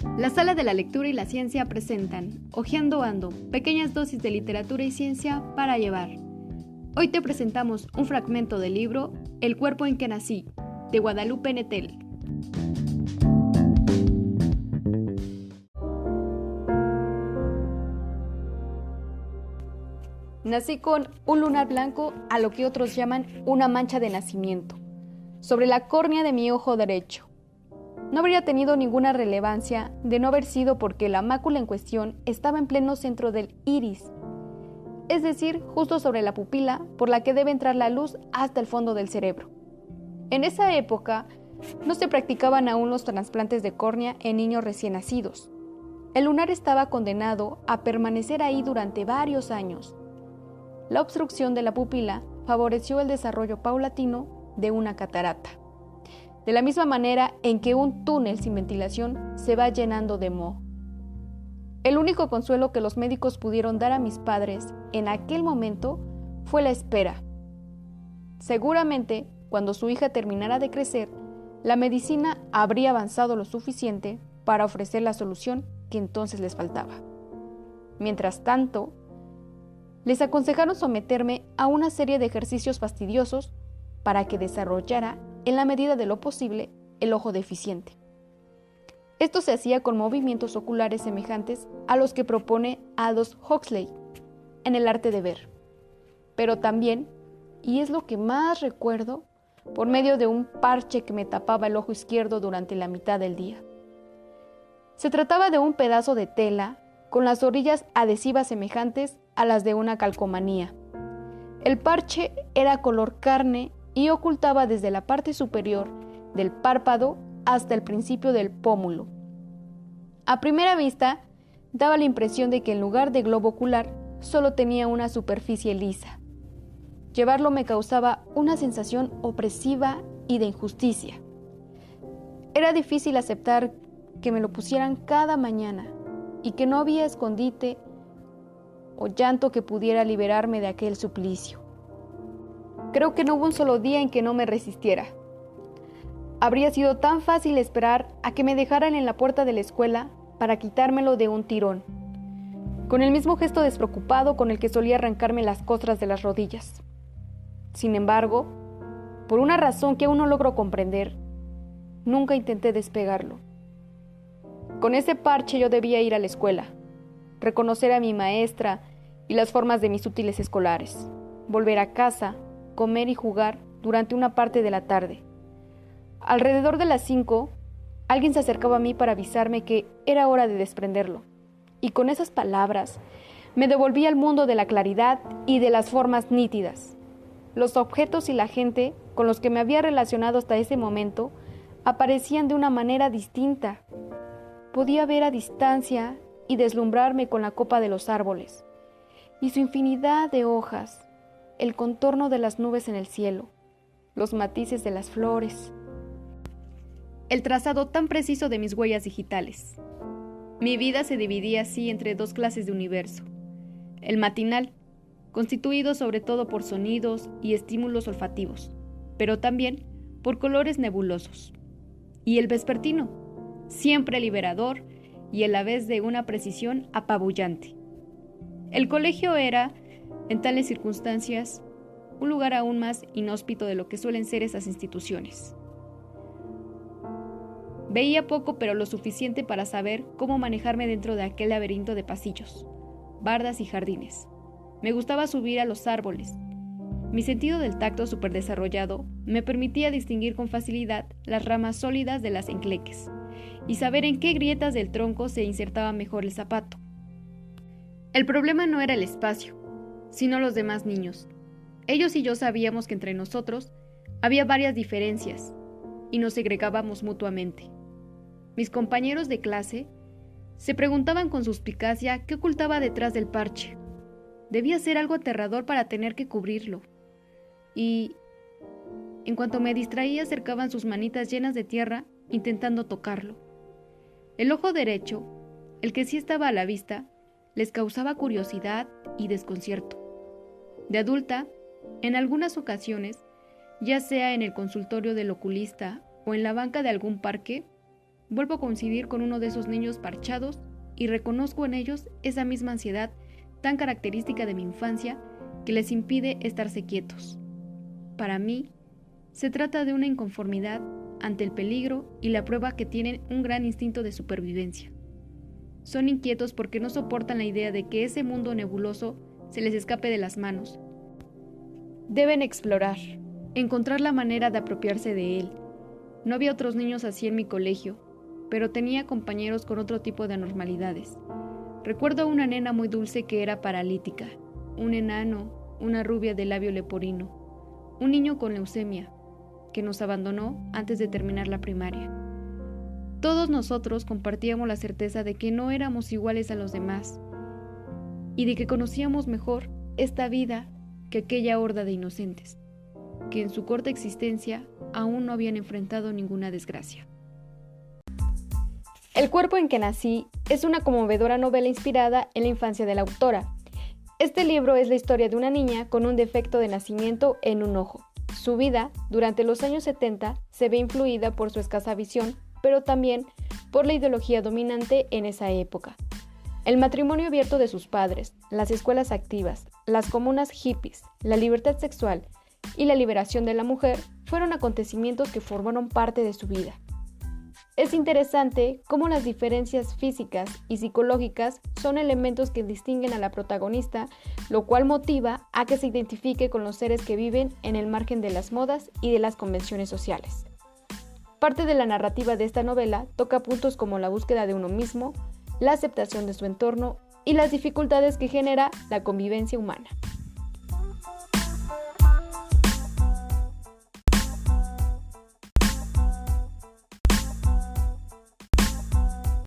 La Sala de la Lectura y la Ciencia presentan Hojeando Ando, pequeñas dosis de literatura y ciencia para llevar. Hoy te presentamos un fragmento del libro El cuerpo en que nací, de Guadalupe Nettel. Nací con un lunar blanco, a lo que otros llaman una mancha de nacimiento, sobre la córnea de mi ojo derecho. No habría tenido ninguna relevancia de no haber sido porque la mácula en cuestión estaba en pleno centro del iris, es decir, justo sobre la pupila por la que debe entrar la luz hasta el fondo del cerebro. En esa época no se practicaban aún los trasplantes de córnea en niños recién nacidos. El lunar estaba condenado a permanecer ahí durante varios años. La obstrucción de la pupila favoreció el desarrollo paulatino de una catarata, de la misma manera en que un túnel sin ventilación se va llenando de moho. El único consuelo que los médicos pudieron dar a mis padres en aquel momento fue la espera. Seguramente, cuando su hija terminara de crecer, la medicina habría avanzado lo suficiente para ofrecer la solución que entonces les faltaba. Mientras tanto, les aconsejaron someterme a una serie de ejercicios fastidiosos para que desarrollara, en la medida de lo posible, el ojo deficiente. Esto se hacía con movimientos oculares semejantes a los que propone Aldous Huxley en El arte de ver, pero también, y es lo que más recuerdo, por medio de un parche que me tapaba el ojo izquierdo durante la mitad del día. Se trataba de un pedazo de tela con las orillas adhesivas semejantes a las de una calcomanía. El parche era color carne y ocultaba desde la parte superior del párpado hasta el principio del pómulo. A primera vista, daba la impresión de que en lugar de globo ocular solo tenía una superficie lisa. Llevarlo me causaba una sensación opresiva y de injusticia. Era difícil aceptar que me lo pusieran cada mañana y que no había escondite o llanto que pudiera liberarme de aquel suplicio. Creo que no hubo un solo día en que no me resistiera. Habría sido tan fácil esperar a que me dejaran en la puerta de la escuela para quitármelo de un tirón, con el mismo gesto despreocupado con el que solía arrancarme las costras de las rodillas. Sin embargo, por una razón que aún no logro comprender, nunca intenté despegarlo. Con ese parche yo debía ir a la escuela, reconocer a mi maestra y las formas de mis útiles escolares, volver a casa, comer y jugar durante una parte de la tarde. Alrededor de las 5, alguien se acercaba a mí para avisarme que era hora de desprenderlo, y con esas palabras me devolvía al mundo de la claridad y de las formas nítidas. Los objetos y la gente con los que me había relacionado hasta ese momento aparecían de una manera distinta. Podía ver a distancia y deslumbrarme con la copa de los árboles, y su infinidad de hojas, el contorno de las nubes en el cielo, los matices de las flores, el trazado tan preciso de mis huellas digitales. Mi vida se dividía así entre dos clases de universo: el matinal, constituido sobre todo por sonidos y estímulos olfativos, pero también por colores nebulosos, y el vespertino, siempre liberador y a la vez de una precisión apabullante. El colegio era, en tales circunstancias, un lugar aún más inhóspito de lo que suelen ser esas instituciones. Veía poco, pero lo suficiente para saber cómo manejarme dentro de aquel laberinto de pasillos, bardas y jardines. Me gustaba subir a los árboles. Mi sentido del tacto superdesarrollado me permitía distinguir con facilidad las ramas sólidas de las encleques y saber en qué grietas del tronco se insertaba mejor el zapato. El problema no era el espacio, sino los demás niños. Ellos y yo sabíamos que entre nosotros había varias diferencias y nos segregábamos mutuamente. Mis compañeros de clase se preguntaban con suspicacia qué ocultaba detrás del parche. Debía ser algo aterrador para tener que cubrirlo. Y, en cuanto me distraía, acercaban sus manitas llenas de tierra intentando tocarlo. El ojo derecho, el que sí estaba a la vista, les causaba curiosidad y desconcierto. De adulta, en algunas ocasiones, ya sea en el consultorio del oculista o en la banca de algún parque, vuelvo a coincidir con uno de esos niños parchados y reconozco en ellos esa misma ansiedad tan característica de mi infancia que les impide estarse quietos. Para mí, se trata de una inconformidad ante el peligro y la prueba que tienen un gran instinto de supervivencia. Son inquietos porque no soportan la idea de que ese mundo nebuloso se les escape de las manos. Deben explorar, encontrar la manera de apropiarse de él. No había otros niños así en mi colegio, pero tenía compañeros con otro tipo de anormalidades. Recuerdo a una nena muy dulce que era paralítica, un enano, una rubia de labio leporino, un niño con leucemia, que nos abandonó antes de terminar la primaria. Todos nosotros compartíamos la certeza de que no éramos iguales a los demás y de que conocíamos mejor esta vida que aquella horda de inocentes, que en su corta existencia aún no habían enfrentado ninguna desgracia. El cuerpo en que nací es una conmovedora novela inspirada en la infancia de la autora. Este libro es la historia de una niña con un defecto de nacimiento en un ojo. Su vida, durante los años 70, se ve influida por su escasa visión, pero también por la ideología dominante en esa época. El matrimonio abierto de sus padres, las escuelas activas, las comunas hippies, la libertad sexual y la liberación de la mujer fueron acontecimientos que formaron parte de su vida. Es interesante cómo las diferencias físicas y psicológicas son elementos que distinguen a la protagonista, lo cual motiva a que se identifique con los seres que viven en el margen de las modas y de las convenciones sociales. Parte de la narrativa de esta novela toca puntos como la búsqueda de uno mismo, la aceptación de su entorno y las dificultades que genera la convivencia humana.